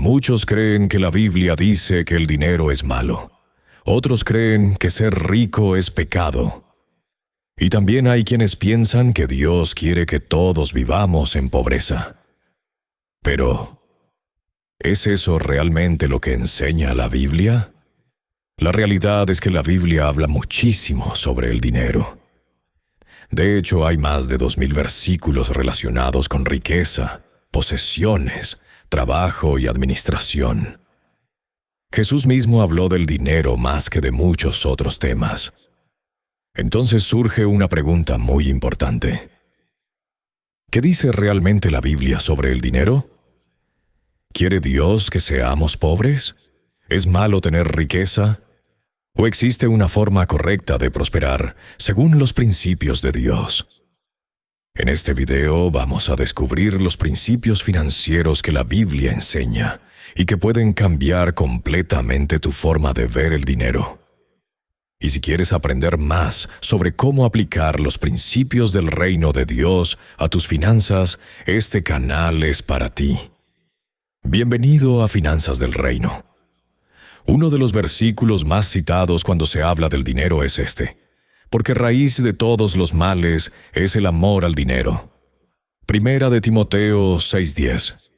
Muchos creen que la Biblia dice que el dinero es malo. Otros creen que ser rico es pecado. Y también hay quienes piensan que Dios quiere que todos vivamos en pobreza. Pero, ¿es eso realmente lo que enseña la Biblia? La realidad es que la Biblia habla muchísimo sobre el dinero. De hecho, hay más de 2000 versículos relacionados con riqueza, posesiones, trabajo y administración. Jesús mismo habló del dinero más que de muchos otros temas. Entonces surge una pregunta muy importante. ¿Qué dice realmente la Biblia sobre el dinero? ¿Quiere Dios que seamos pobres? ¿Es malo tener riqueza? ¿O existe una forma correcta de prosperar según los principios de Dios? En este video vamos a descubrir los principios financieros que la Biblia enseña y que pueden cambiar completamente tu forma de ver el dinero. Y si quieres aprender más sobre cómo aplicar los principios del reino de Dios a tus finanzas, este canal es para ti. Bienvenido a Finanzas del Reino. Uno de los versículos más citados cuando se habla del dinero es este: porque raíz de todos los males es el amor al dinero. Primera de Timoteo 6:10.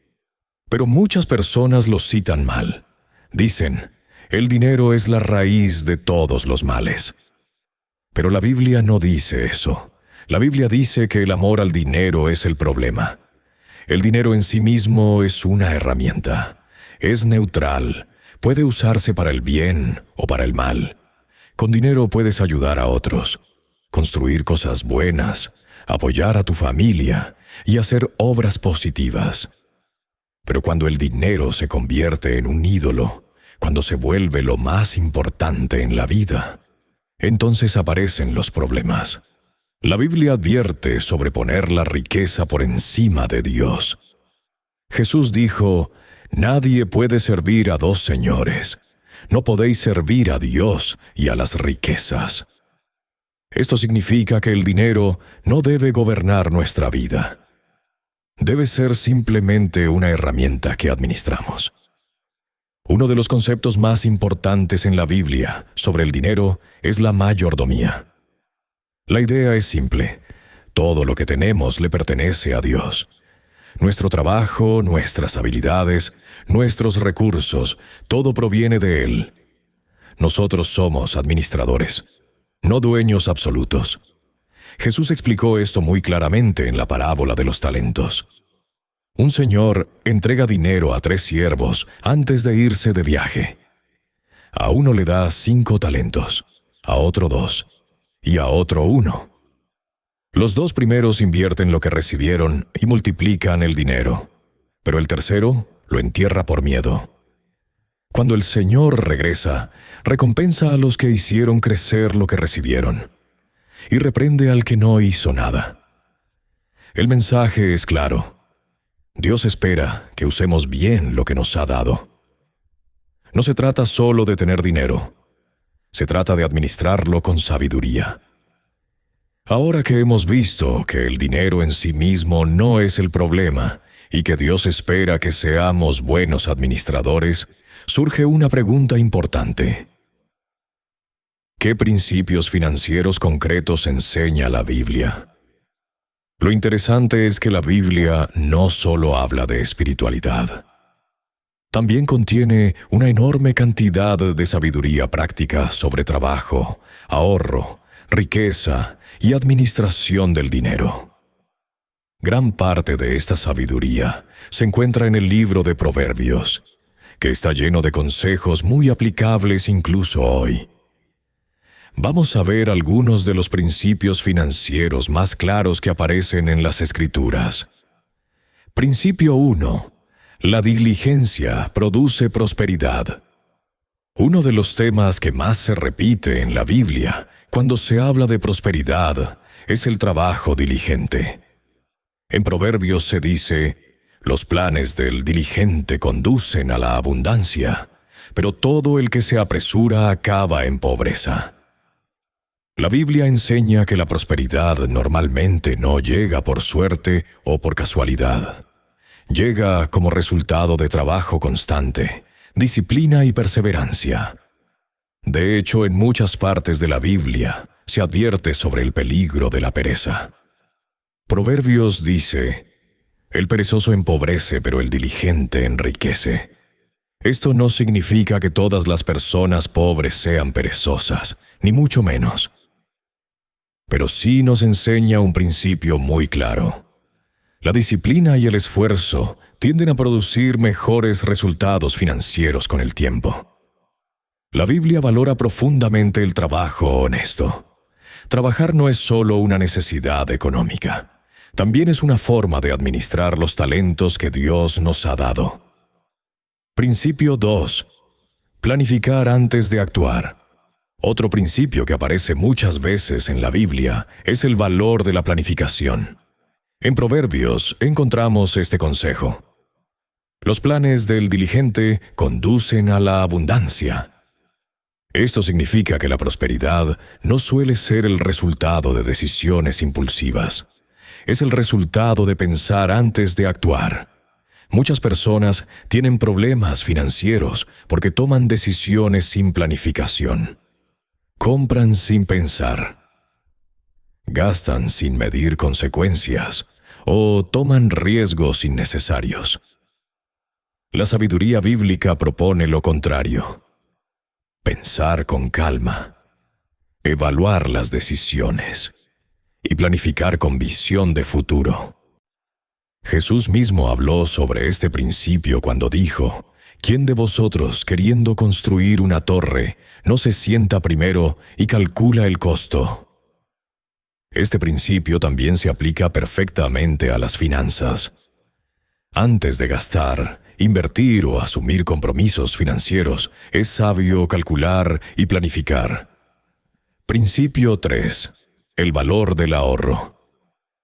Pero muchas personas lo citan mal. Dicen, el dinero es la raíz de todos los males. Pero la Biblia no dice eso. La Biblia dice que el amor al dinero es el problema. El dinero en sí mismo es una herramienta. Es neutral. Puede usarse para el bien o para el mal. Con dinero puedes ayudar a otros, construir cosas buenas, apoyar a tu familia y hacer obras positivas. Pero cuando el dinero se convierte en un ídolo, cuando se vuelve lo más importante en la vida, entonces aparecen los problemas. La Biblia advierte sobre poner la riqueza por encima de Dios. Jesús dijo, nadie puede servir a dos señores. No podéis servir a Dios y a las riquezas. Esto significa que el dinero no debe gobernar nuestra vida. Debe ser simplemente una herramienta que administramos. Uno de los conceptos más importantes en la Biblia sobre el dinero es la mayordomía. La idea es simple. Todo lo que tenemos le pertenece a Dios. Nuestro trabajo, nuestras habilidades, nuestros recursos, todo proviene de Él. Nosotros somos administradores, no dueños absolutos. Jesús explicó esto muy claramente en la parábola de los talentos. Un señor entrega dinero a 3 siervos antes de irse de viaje. A uno le da 5 talentos, a otro 2 y a otro 1. Los 2 primeros invierten lo que recibieron y multiplican el dinero, pero el tercero lo entierra por miedo. Cuando el Señor regresa, recompensa a los que hicieron crecer lo que recibieron, y reprende al que no hizo nada. El mensaje es claro. Dios espera que usemos bien lo que nos ha dado. No se trata solo de tener dinero, se trata de administrarlo con sabiduría. Ahora que hemos visto que el dinero en sí mismo no es el problema y que Dios espera que seamos buenos administradores, surge una pregunta importante. ¿Qué principios financieros concretos enseña la Biblia? Lo interesante es que la Biblia no solo habla de espiritualidad. También contiene una enorme cantidad de sabiduría práctica sobre trabajo, ahorro, riqueza y administración del dinero. Gran parte de esta sabiduría se encuentra en el libro de Proverbios, que está lleno de consejos muy aplicables incluso hoy. Vamos a ver algunos de los principios financieros más claros que aparecen en las Escrituras. Principio 1. La diligencia produce prosperidad. Uno de los temas que más se repite en la Biblia cuando se habla de prosperidad es el trabajo diligente. En Proverbios se dice, los planes del diligente conducen a la abundancia, pero todo el que se apresura acaba en pobreza. La Biblia enseña que la prosperidad normalmente no llega por suerte o por casualidad. llega como resultado de trabajo constante, disciplina y perseverancia. De hecho, en muchas partes de la Biblia se advierte sobre el peligro de la pereza. Proverbios dice: el perezoso empobrece, pero el diligente enriquece. Esto no significa que todas las personas pobres sean perezosas, ni mucho menos. Pero sí nos enseña un principio muy claro. La disciplina y el esfuerzo tienden a producir mejores resultados financieros con el tiempo. La Biblia valora profundamente el trabajo honesto. Trabajar no es solo una necesidad económica, también es una forma de administrar los talentos que Dios nos ha dado. Principio 2. Planificar antes de actuar. Otro principio que aparece muchas veces en la Biblia es el valor de la planificación. En Proverbios encontramos este consejo: los planes del diligente conducen a la abundancia. Esto significa que la prosperidad no suele ser el resultado de decisiones impulsivas. Es el resultado de pensar antes de actuar. Muchas personas tienen problemas financieros porque toman decisiones sin planificación. Compran sin pensar. Gastan sin medir consecuencias o toman riesgos innecesarios. La sabiduría bíblica propone lo contrario: pensar con calma, evaluar las decisiones y planificar con visión de futuro. Jesús mismo habló sobre este principio cuando dijo: ¿quién de vosotros, queriendo construir una torre, no se sienta primero y calcula el costo? Este principio también se aplica perfectamente a las finanzas. Antes de gastar, invertir o asumir compromisos financieros, es sabio calcular y planificar. Principio 3. El valor del ahorro.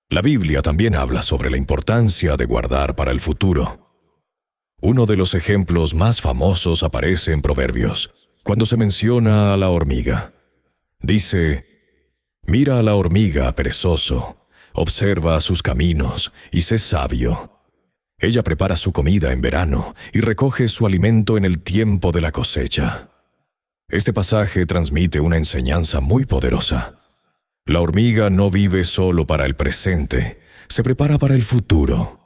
La Biblia también habla sobre la importancia de guardar para el futuro. Uno de los ejemplos más famosos aparece en Proverbios, cuando se menciona a la hormiga. Dice: mira a la hormiga, perezoso, observa sus caminos y sé sabio. Ella prepara su comida en verano y recoge su alimento en el tiempo de la cosecha. Este pasaje transmite una enseñanza muy poderosa. La hormiga no vive solo para el presente, se prepara para el futuro.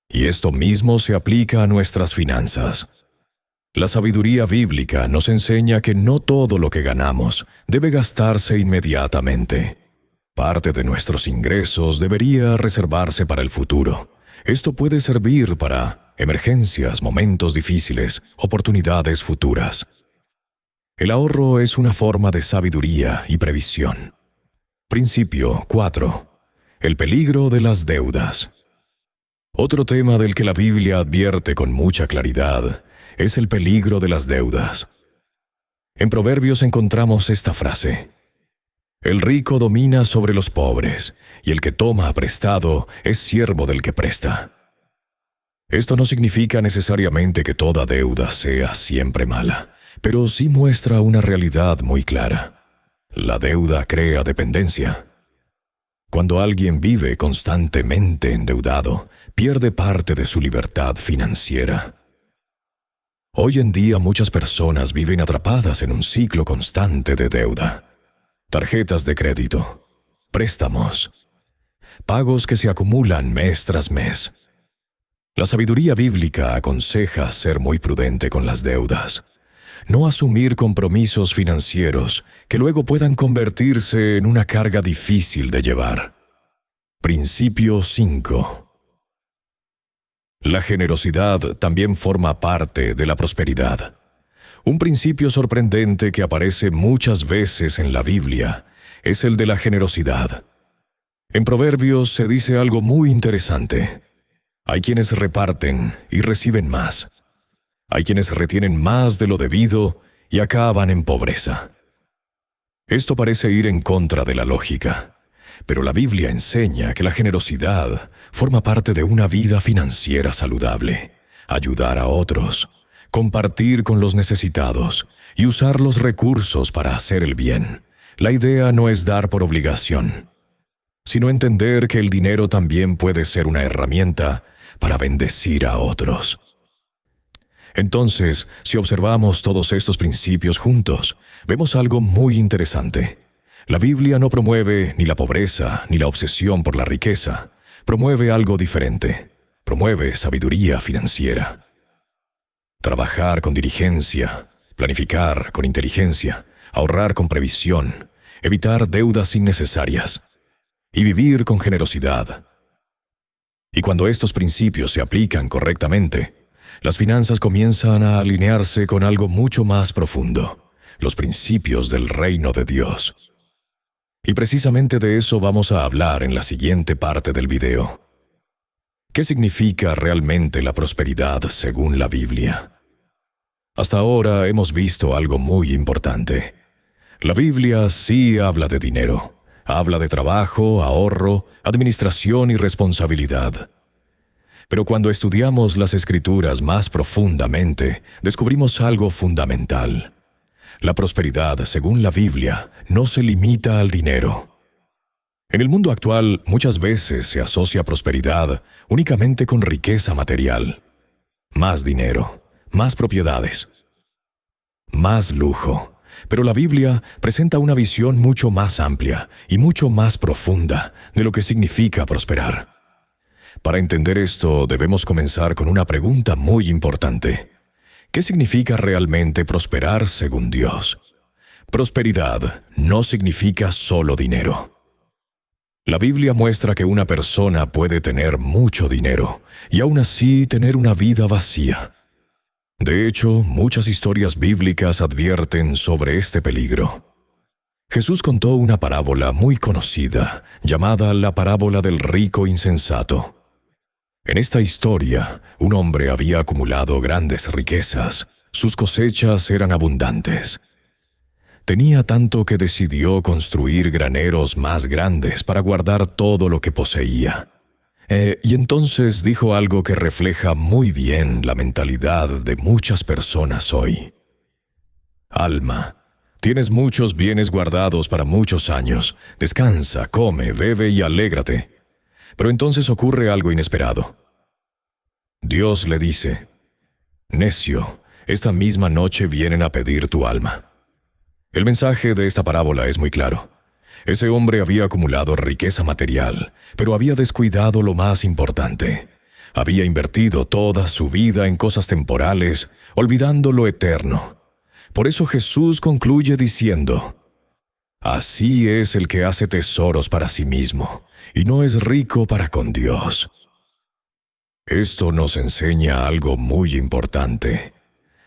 Y esto mismo se aplica a nuestras finanzas. La sabiduría bíblica nos enseña que no todo lo que ganamos debe gastarse inmediatamente. Parte de nuestros ingresos debería reservarse para el futuro. Esto puede servir para emergencias, momentos difíciles, oportunidades futuras. El ahorro es una forma de sabiduría y previsión. Principio 4. El peligro de las deudas. Otro tema del que la Biblia advierte con mucha claridad es el peligro de las deudas. En Proverbios encontramos esta frase: el rico domina sobre los pobres, y el que toma prestado es siervo del que presta. Esto no significa necesariamente que toda deuda sea siempre mala, pero sí muestra una realidad muy clara. La deuda crea dependencia. Cuando alguien vive constantemente endeudado, pierde parte de su libertad financiera. Hoy en día muchas personas viven atrapadas en un ciclo constante de deuda. Tarjetas de crédito, préstamos, pagos que se acumulan mes tras mes. La sabiduría bíblica aconseja ser muy prudente con las deudas. No asumir compromisos financieros que luego puedan convertirse en una carga difícil de llevar. Principio 5. La generosidad también forma parte de la prosperidad. Un principio sorprendente que aparece muchas veces en la Biblia es el de la generosidad. En Proverbios se dice algo muy interesante. Hay quienes reparten y reciben más. Hay quienes retienen más de lo debido y acaban en pobreza. Esto parece ir en contra de la lógica, pero la Biblia enseña que la generosidad forma parte de una vida financiera saludable. Ayudar a otros, compartir con los necesitados y usar los recursos para hacer el bien. La idea no es dar por obligación, sino entender que el dinero también puede ser una herramienta para bendecir a otros. Entonces, si observamos todos estos principios juntos, vemos algo muy interesante. La Biblia no promueve ni la pobreza ni la obsesión por la riqueza. Promueve algo diferente. Promueve sabiduría financiera. Trabajar con diligencia, planificar con inteligencia, ahorrar con previsión, evitar deudas innecesarias y vivir con generosidad. Y cuando estos principios se aplican correctamente, las finanzas comienzan a alinearse con algo mucho más profundo, los principios del reino de Dios. Y precisamente de eso vamos a hablar en la siguiente parte del video. ¿Qué significa realmente la prosperidad según la Biblia? Hasta ahora hemos visto algo muy importante. La Biblia sí habla de dinero, habla de trabajo, ahorro, administración y responsabilidad. Pero cuando estudiamos las Escrituras más profundamente, descubrimos algo fundamental. La prosperidad, según la Biblia, no se limita al dinero. En el mundo actual, muchas veces se asocia prosperidad únicamente con riqueza material. Más dinero, más propiedades, más lujo. Pero la Biblia presenta una visión mucho más amplia y mucho más profunda de lo que significa prosperar. Para entender esto, debemos comenzar con una pregunta muy importante. ¿Qué significa realmente prosperar según Dios? Prosperidad no significa solo dinero. La Biblia muestra que una persona puede tener mucho dinero y aún así tener una vida vacía. De hecho, muchas historias bíblicas advierten sobre este peligro. Jesús contó una parábola muy conocida, llamada la parábola del rico insensato. En esta historia, un hombre había acumulado grandes riquezas. Sus cosechas eran abundantes. Tenía tanto que decidió construir graneros más grandes para guardar todo lo que poseía. Y entonces dijo algo que refleja muy bien la mentalidad de muchas personas hoy. Alma, tienes muchos bienes guardados para muchos años. Descansa, come, bebe y alégrate. Pero entonces ocurre algo inesperado. Dios le dice: necio, esta misma noche vienen a pedir tu alma. El mensaje de esta parábola es muy claro. Ese hombre había acumulado riqueza material, pero había descuidado lo más importante. Había invertido toda su vida en cosas temporales, olvidando lo eterno. Por eso Jesús concluye diciendo: así es el que hace tesoros para sí mismo, y no es rico para con Dios. Esto nos enseña algo muy importante.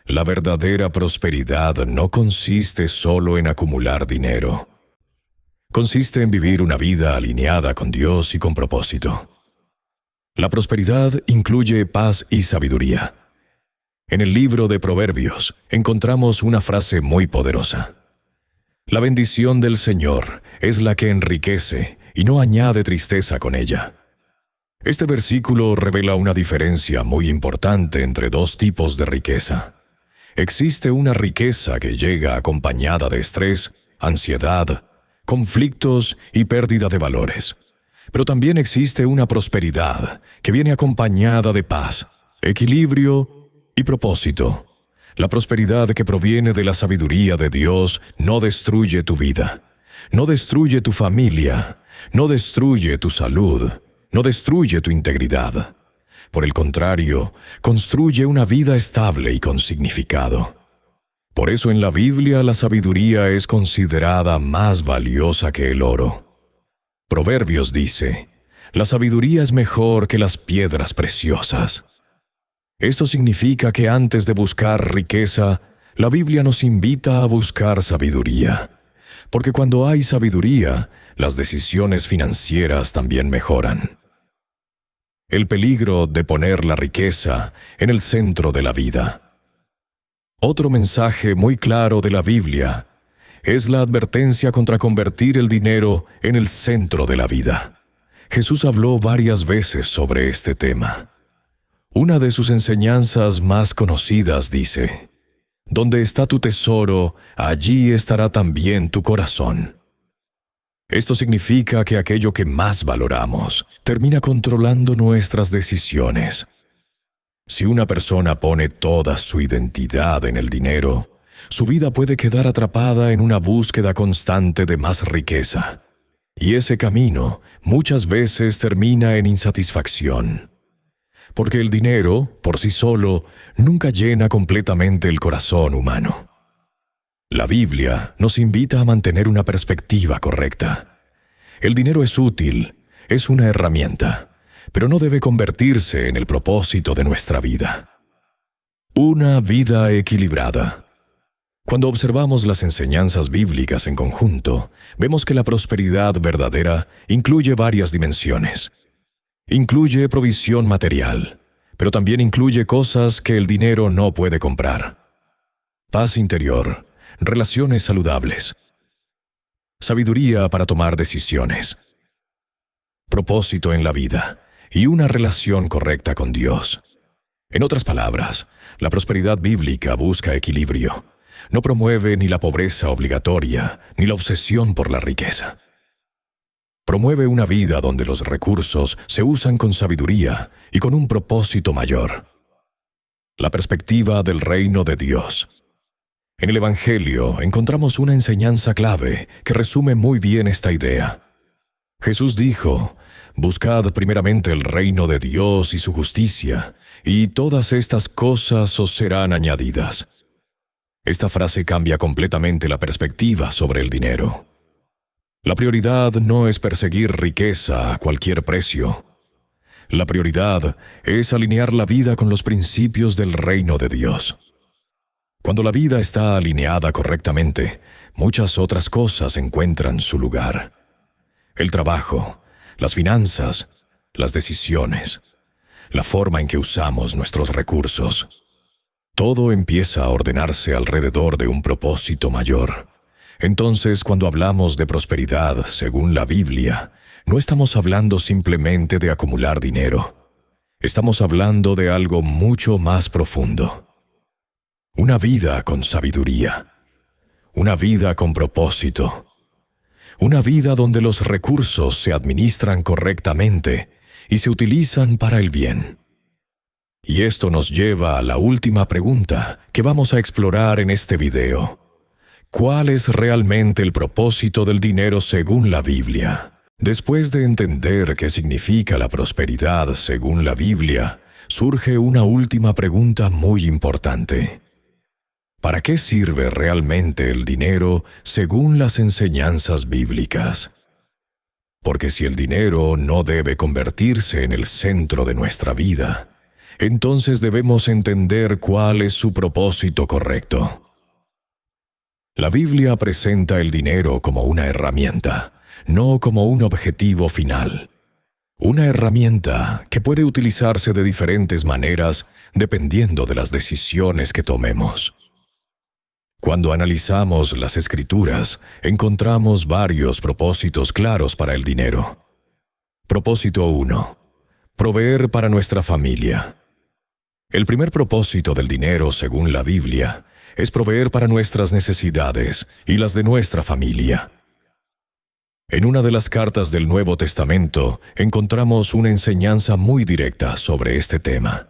La verdadera prosperidad no consiste solo en acumular dinero. Consiste en vivir una vida alineada con Dios y con propósito. La prosperidad incluye paz y sabiduría. En el libro de Proverbios encontramos una frase muy poderosa. La bendición del Señor es la que enriquece y no añade tristeza con ella. Este versículo revela una diferencia muy importante entre dos tipos de riqueza. Existe una riqueza que llega acompañada de estrés, ansiedad, conflictos y pérdida de valores. Pero también existe una prosperidad que viene acompañada de paz, equilibrio y propósito. La prosperidad que proviene de la sabiduría de Dios no destruye tu vida, no destruye tu familia, no destruye tu salud, no destruye tu integridad. Por el contrario, construye una vida estable y con significado. Por eso en la Biblia la sabiduría es considerada más valiosa que el oro. Proverbios dice: la sabiduría es mejor que las piedras preciosas. Esto significa que antes de buscar riqueza, la Biblia nos invita a buscar sabiduría. Porque cuando hay sabiduría, las decisiones financieras también mejoran. El peligro de poner la riqueza en el centro de la vida. Otro mensaje muy claro de la Biblia es la advertencia contra convertir el dinero en el centro de la vida. Jesús habló varias veces sobre este tema. Una de sus enseñanzas más conocidas dice: donde está tu tesoro, allí estará también tu corazón. Esto significa que aquello que más valoramos termina controlando nuestras decisiones. Si una persona pone toda su identidad en el dinero, su vida puede quedar atrapada en una búsqueda constante de más riqueza. Y ese camino muchas veces termina en insatisfacción. Porque el dinero, por sí solo, nunca llena completamente el corazón humano. La Biblia nos invita a mantener una perspectiva correcta. El dinero es útil, es una herramienta, pero no debe convertirse en el propósito de nuestra vida. Una vida equilibrada. Cuando observamos las enseñanzas bíblicas en conjunto, vemos que la prosperidad verdadera incluye varias dimensiones. Incluye provisión material, pero también incluye cosas que el dinero no puede comprar. Paz interior, relaciones saludables, sabiduría para tomar decisiones, propósito en la vida y una relación correcta con Dios. En otras palabras, la prosperidad bíblica busca equilibrio. No promueve ni la pobreza obligatoria ni la obsesión por la riqueza. Promueve una vida donde los recursos se usan con sabiduría y con un propósito mayor. La perspectiva del reino de Dios. En el Evangelio encontramos una enseñanza clave que resume muy bien esta idea. Jesús dijo: «Buscad primeramente el reino de Dios y su justicia, y todas estas cosas os serán añadidas». Esta frase cambia completamente la perspectiva sobre el dinero. La prioridad no es perseguir riqueza a cualquier precio. La prioridad es alinear la vida con los principios del reino de Dios. Cuando la vida está alineada correctamente, muchas otras cosas encuentran su lugar. El trabajo, las finanzas, las decisiones, la forma en que usamos nuestros recursos. Todo empieza a ordenarse alrededor de un propósito mayor. Entonces, cuando hablamos de prosperidad según la Biblia, no estamos hablando simplemente de acumular dinero. Estamos hablando de algo mucho más profundo. Una vida con sabiduría. Una vida con propósito. Una vida donde los recursos se administran correctamente y se utilizan para el bien. Y esto nos lleva a la última pregunta que vamos a explorar en este video. ¿Cuál es realmente el propósito del dinero según la Biblia? Después de entender qué significa la prosperidad según la Biblia, surge una última pregunta muy importante. ¿Para qué sirve realmente el dinero según las enseñanzas bíblicas? Porque si el dinero no debe convertirse en el centro de nuestra vida, entonces debemos entender cuál es su propósito correcto. La Biblia presenta el dinero como una herramienta, no como un objetivo final. Una herramienta que puede utilizarse de diferentes maneras dependiendo de las decisiones que tomemos. Cuando analizamos las Escrituras, encontramos varios propósitos claros para el dinero. Propósito 1. Proveer para nuestra familia. El primer propósito del dinero, según la Biblia, es proveer para nuestras necesidades y las de nuestra familia. En una de las cartas del Nuevo Testamento encontramos una enseñanza muy directa sobre este tema.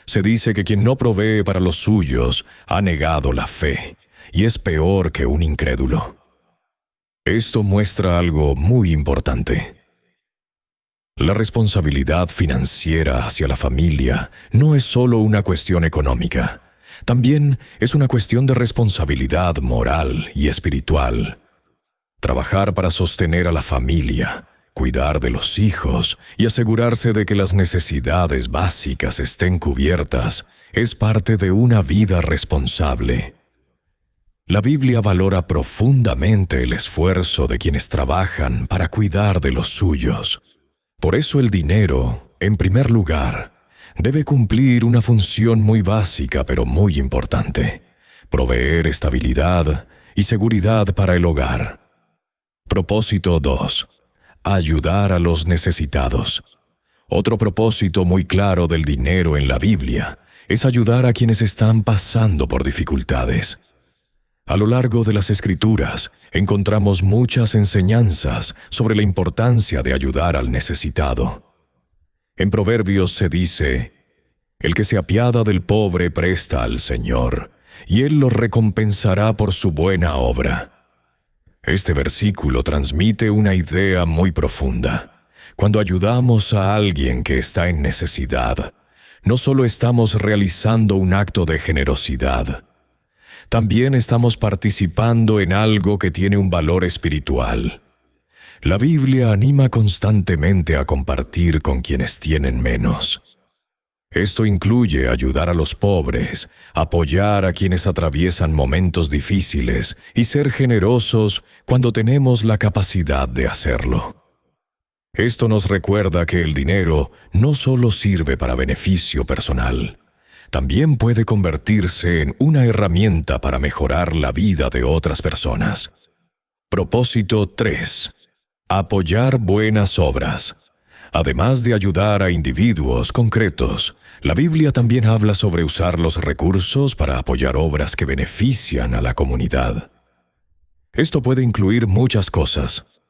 Se dice que quien no provee para los suyos ha negado la fe y es peor que un incrédulo. Esto muestra algo muy importante. La responsabilidad financiera hacia la familia no es solo una cuestión económica, también es una cuestión de responsabilidad moral y espiritual. Trabajar para sostener a la familia, cuidar de los hijos y asegurarse de que las necesidades básicas estén cubiertas es parte de una vida responsable. La Biblia valora profundamente el esfuerzo de quienes trabajan para cuidar de los suyos. Por eso el dinero, en primer lugar, debe cumplir una función muy básica pero muy importante: proveer estabilidad y seguridad para el hogar. Propósito 2. Ayudar a los necesitados. Otro propósito muy claro del dinero en la Biblia es ayudar a quienes están pasando por dificultades. A lo largo de las Escrituras encontramos muchas enseñanzas sobre la importancia de ayudar al necesitado. En Proverbios se dice: «El que se apiada del pobre presta al Señor, y Él lo recompensará por su buena obra». Este versículo transmite una idea muy profunda. Cuando ayudamos a alguien que está en necesidad, no solo estamos realizando un acto de generosidad, también estamos participando en algo que tiene un valor espiritual. La Biblia anima constantemente a compartir con quienes tienen menos. Esto incluye ayudar a los pobres, apoyar a quienes atraviesan momentos difíciles y ser generosos cuando tenemos la capacidad de hacerlo. Esto nos recuerda que el dinero no solo sirve para beneficio personal, también puede convertirse en una herramienta para mejorar la vida de otras personas. Propósito 3. Apoyar buenas obras. Además de ayudar a individuos concretos, la Biblia también habla sobre usar los recursos para apoyar obras que benefician a la comunidad. Esto puede incluir muchas cosas.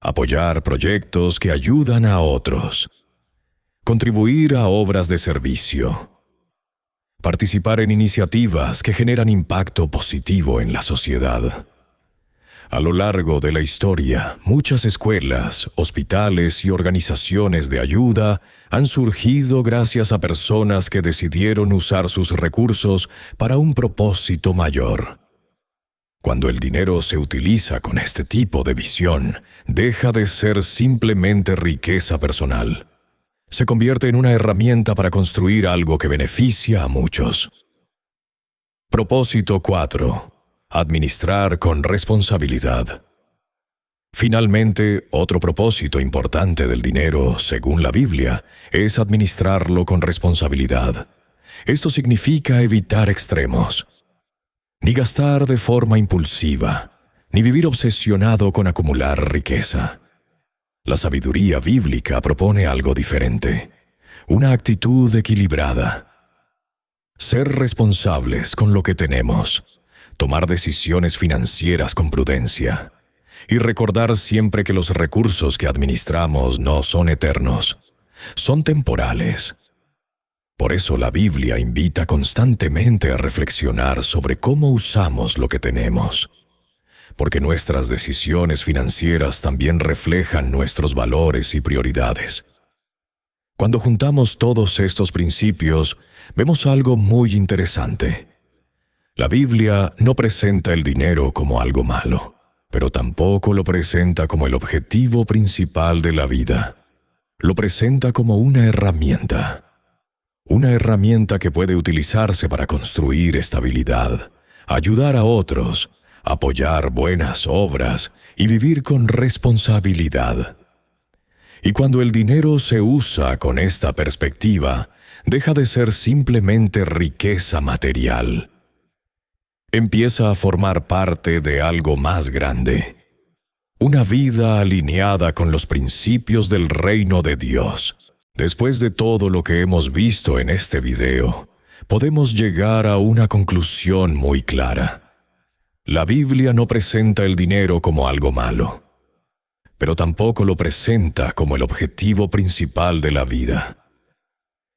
Apoyar proyectos que ayudan a otros. Contribuir a obras de servicio. Participar en iniciativas que generan impacto positivo en la sociedad. A lo largo de la historia, muchas escuelas, hospitales y organizaciones de ayuda han surgido gracias a personas que decidieron usar sus recursos para un propósito mayor. Cuando el dinero se utiliza con este tipo de visión, deja de ser simplemente riqueza personal. Se convierte en una herramienta para construir algo que beneficia a muchos. Propósito 4. Administrar con responsabilidad. Finalmente, otro propósito importante del dinero, según la Biblia, es administrarlo con responsabilidad. Esto significa evitar extremos. Ni gastar de forma impulsiva, ni vivir obsesionado con acumular riqueza. La sabiduría bíblica propone algo diferente, una actitud equilibrada. Ser responsables con lo que tenemos, tomar decisiones financieras con prudencia y recordar siempre que los recursos que administramos no son eternos, son temporales. Por eso la Biblia invita constantemente a reflexionar sobre cómo usamos lo que tenemos, porque nuestras decisiones financieras también reflejan nuestros valores y prioridades. Cuando juntamos todos estos principios, vemos algo muy interesante. La Biblia no presenta el dinero como algo malo, pero tampoco lo presenta como el objetivo principal de la vida. Lo presenta como una herramienta que puede utilizarse para construir estabilidad, ayudar a otros, apoyar buenas obras y vivir con responsabilidad. Y cuando el dinero se usa con esta perspectiva, deja de ser simplemente riqueza material. Empieza a formar parte de algo más grande, una vida alineada con los principios del reino de Dios. Después de todo lo que hemos visto en este video, podemos llegar a una conclusión muy clara. La Biblia no presenta el dinero como algo malo, pero tampoco lo presenta como el objetivo principal de la vida.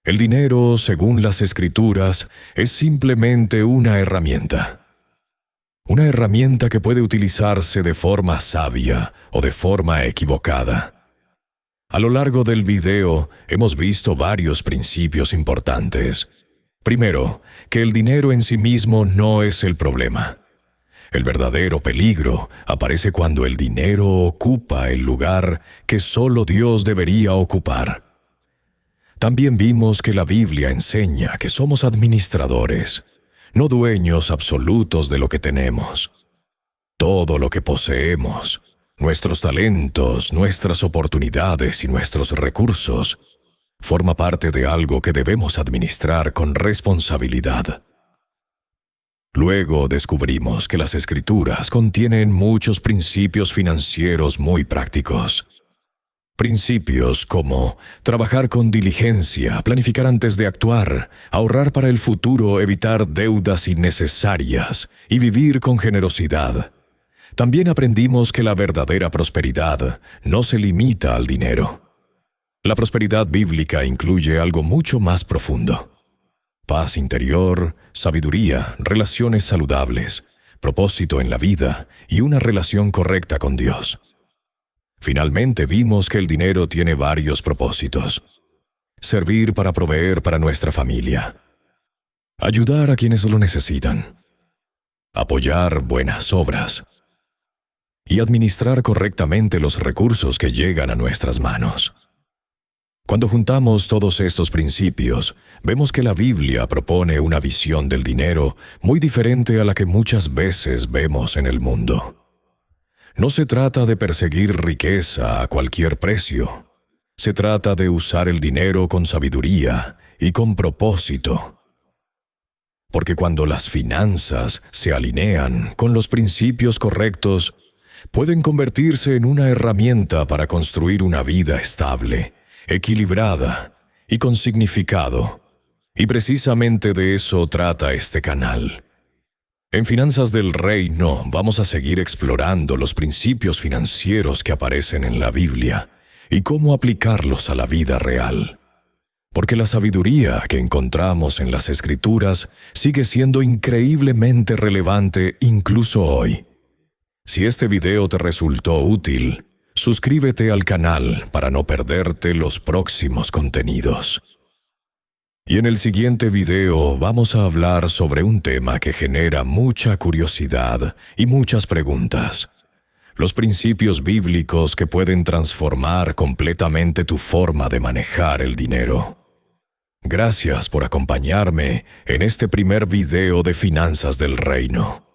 El dinero, según las Escrituras, es simplemente una herramienta que puede utilizarse de forma sabia o de forma equivocada. A lo largo del video hemos visto varios principios importantes. Primero, que el dinero en sí mismo no es el problema. El verdadero peligro aparece cuando el dinero ocupa el lugar que solo Dios debería ocupar. También vimos que la Biblia enseña que somos administradores, no dueños absolutos de lo que tenemos. Todo lo que poseemos, nuestros talentos, nuestras oportunidades y nuestros recursos, forma parte de algo que debemos administrar con responsabilidad. Luego descubrimos que las Escrituras contienen muchos principios financieros muy prácticos. Principios como trabajar con diligencia, planificar antes de actuar, ahorrar para el futuro, evitar deudas innecesarias y vivir con generosidad. También aprendimos que la verdadera prosperidad no se limita al dinero. La prosperidad bíblica incluye algo mucho más profundo: paz interior, sabiduría, relaciones saludables, propósito en la vida y una relación correcta con Dios. Finalmente vimos que el dinero tiene varios propósitos: servir para proveer para nuestra familia, ayudar a quienes lo necesitan, apoyar buenas obras y administrar correctamente los recursos que llegan a nuestras manos. Cuando juntamos todos estos principios, vemos que la Biblia propone una visión del dinero muy diferente a la que muchas veces vemos en el mundo. No se trata de perseguir riqueza a cualquier precio. Se trata de usar el dinero con sabiduría y con propósito. Porque cuando las finanzas se alinean con los principios correctos, pueden convertirse en una herramienta para construir una vida estable, equilibrada y con significado. Y precisamente de eso trata este canal. En Finanzas del Reino vamos a seguir explorando los principios financieros que aparecen en la Biblia y cómo aplicarlos a la vida real. Porque la sabiduría que encontramos en las Escrituras sigue siendo increíblemente relevante incluso hoy. Si este video te resultó útil, suscríbete al canal para no perderte los próximos contenidos. Y en el siguiente video vamos a hablar sobre un tema que genera mucha curiosidad y muchas preguntas: los principios bíblicos que pueden transformar completamente tu forma de manejar el dinero. Gracias por acompañarme en este primer video de Finanzas del Reino.